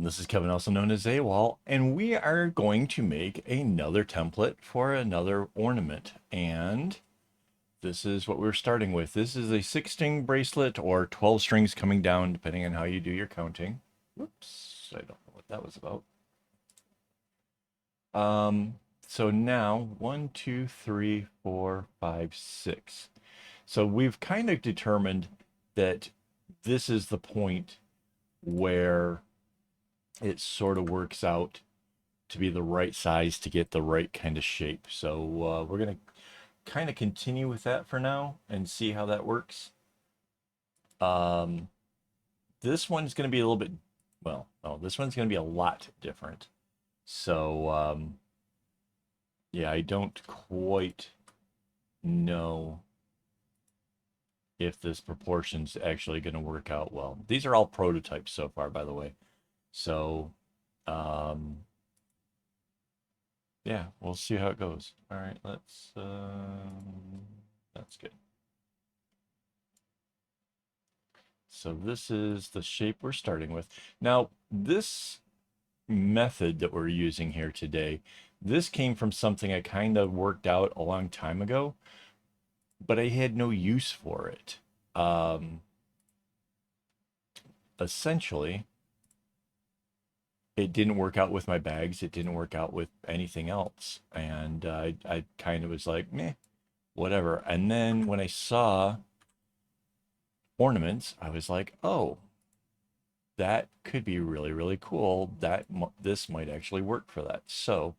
This is Kevin, also known as AWOL, and we are going to make another template for another ornament. And this is what we're starting with. This is a 6-string bracelet or 12 strings coming down, depending on how you do your counting. Whoops, I don't know what that was about. So now 1, 2, 3, 4, 5, 6. So we've kind of determined that this is the point where it sort of works out to be the right size to get the right kind of shape. So we're going to kind of continue with that for now and see how that works. Um, this one's going to be a little bit, well, oh, this one's going to be a lot different. So yeah, I don't quite know if this proportion's actually going to work out well. These are all prototypes so far, by the way. So um, yeah, we'll see how it goes. All right, that's good. So this is the shape we're starting with. Now, this method that we're using here today, this came from something I kind of worked out a long time ago, but I had no use for it. Essentially, it didn't work out with my bags. It didn't work out with anything else. And I kind of was like, meh, whatever. And then when I saw ornaments, I was like, oh, that could be really, really cool. This might actually work for that. So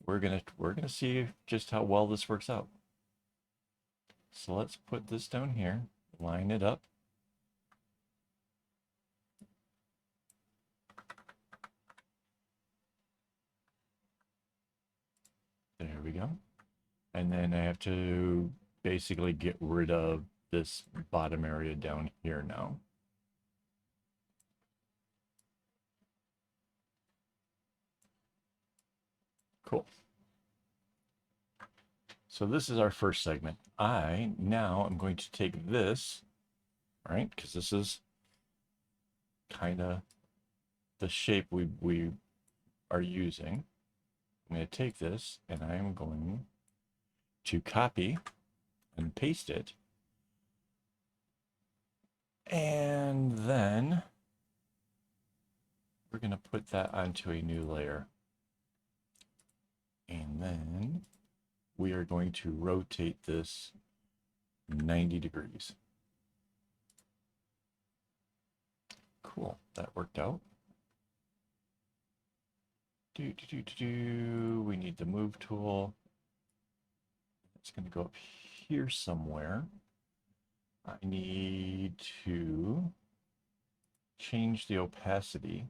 we're gonna see just how well this works out. So let's put this down here, line it up. There we go. And then I have to basically get rid of this bottom area down here now. Cool. So this is our first segment. I now am going to take this, right? Because this is kind of the shape we are using. I'm going to take this and I am going to copy and paste it. And then we're going to put that onto a new layer. And then we are going to rotate this 90 degrees. Cool, that worked out. We need the move tool. It's going to go up here somewhere. I need to change the opacity.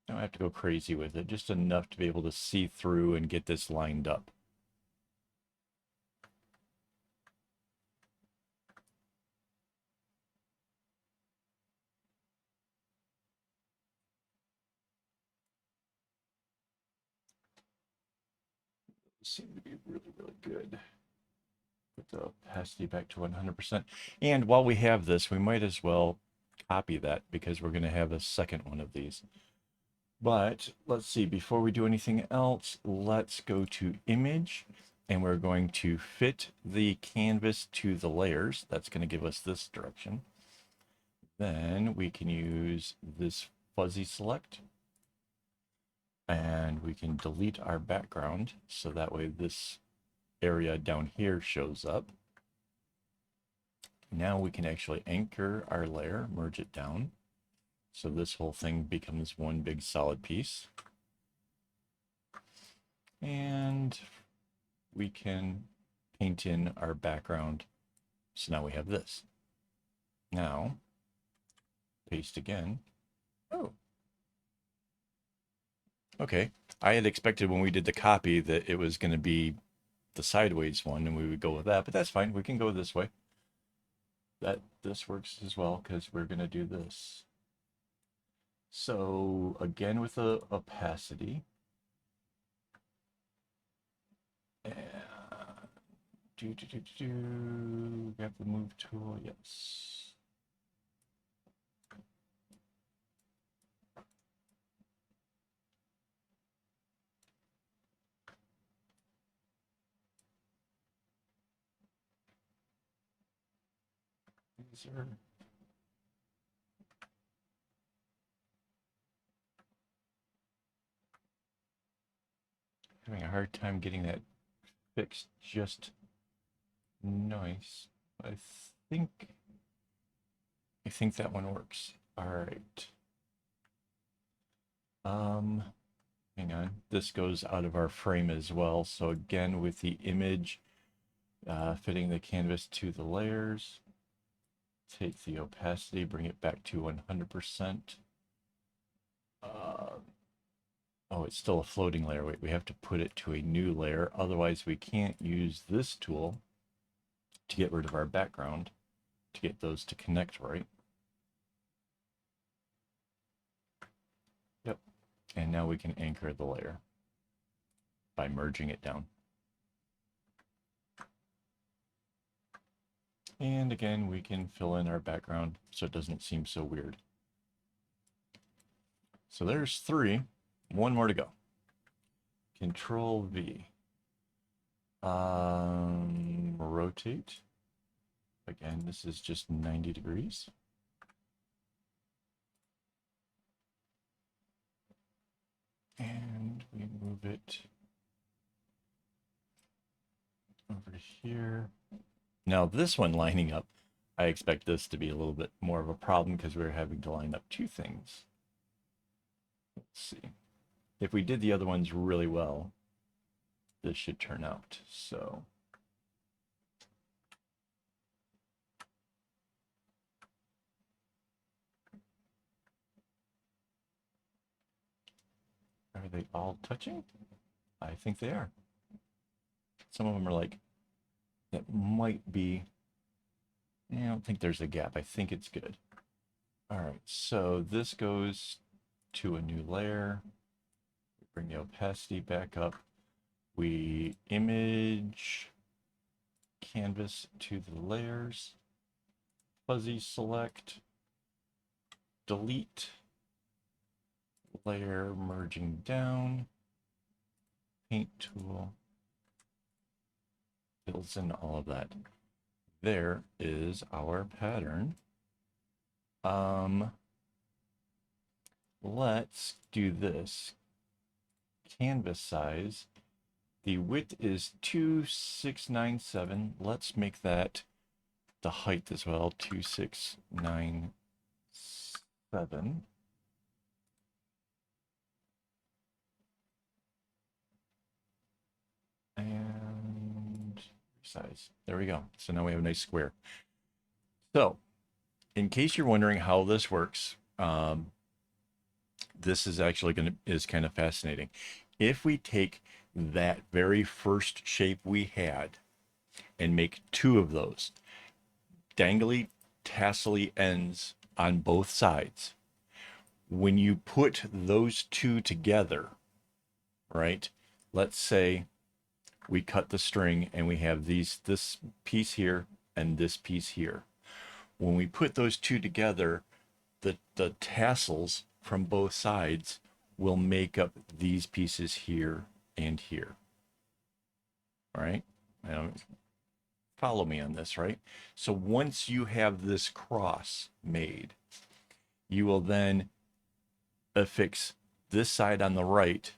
I don't have to go crazy with it, just enough to be able to see through and get this lined up. Seem to be really, really good. Put the opacity back to 100%. And while we have this, we might as well copy that because we're going to have a second one of these. But let's see, before we do anything else, let's go to image and we're going to fit the canvas to the layers. That's going to give us this direction. Then we can use this fuzzy select and we can delete our background so that way this area down here shows up. Now we can actually anchor our layer, merge it down. So this whole thing becomes one big solid piece. And we can paint in our background. So now we have this. Now, paste again. Oh. Okay. I had expected when we did the copy that it was going to be the sideways one and we would go with that, but that's fine. We can go this way. This works as well because we're going to do this. So again with the opacity. And grab the move tool, yes. Laser. Having a hard time getting that fixed just nice. think I think that one works. All right. Hang on. This goes out of our frame as well. So again, with the image, fitting the canvas to the layers, take the opacity, bring it back to 100%. Oh, it's still a floating layer. Wait, we have to put it to a new layer. Otherwise, we can't use this tool to get rid of our background to get those to connect right. Yep. And now we can anchor the layer by merging it down. And again, we can fill in our background so it doesn't seem so weird. So there's 3. One more to go. Control V. Rotate. Again, this is just 90 degrees. And we move it over here. Now this one lining up, I expect this to be a little bit more of a problem because we're having to line up 2 things. Let's see. If we did the other ones really well, this should turn out. So are they all touching? I think they are. Some of them are like, that might be, I don't think there's a gap. I think it's good. All right, so this goes to a new layer. Bring the opacity back up. We image canvas to the layers. Fuzzy select. Delete. Layer merging down. Paint tool. Fills in all of that. There is our pattern. Let's do this. Canvas size. The width is 2697. Let's make that the height as well, 2697. And size. There we go. So now we have a nice square. So, in case you're wondering how this works, this is actually is kind of fascinating. If we take that very first shape we had and make 2 of those dangly, tassely ends on both sides, when you put those 2 together, right? Let's say we cut the string and we have this piece here and this piece here. When we put those 2 together, the tassels from both sides will make up these pieces here and here. All right? Follow me on this, right? So once you have this cross made, you will then affix this side on the right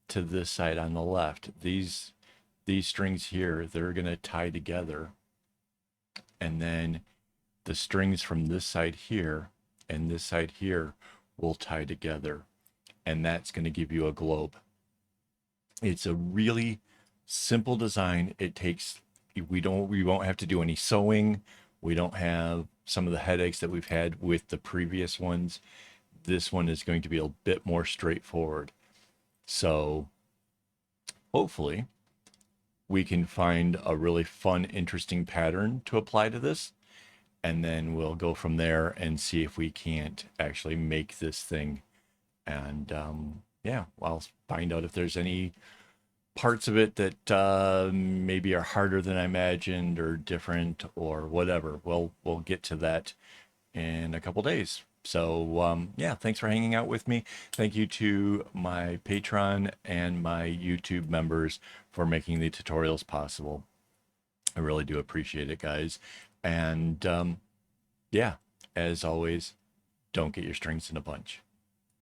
to this side on the left. These strings here, they're going to tie together. And then the strings from this side here and this side here will tie together. And that's going to give you a globe. It's a really simple design. It takes, we won't have to do any sewing. We don't have some of the headaches that we've had with the previous ones. This one is going to be a bit more straightforward. So hopefully we can find a really fun, interesting pattern to apply to this. And then we'll go from there and see if we can't actually make this thing. And yeah, I'll find out if there's any parts of it that maybe are harder than I imagined or different or whatever. We'll get to that in a couple days. So yeah, thanks for hanging out with me. Thank you to my Patreon and my YouTube members for making the tutorials possible. I really do appreciate it, guys. And Yeah, as always, don't get your strings in a bunch.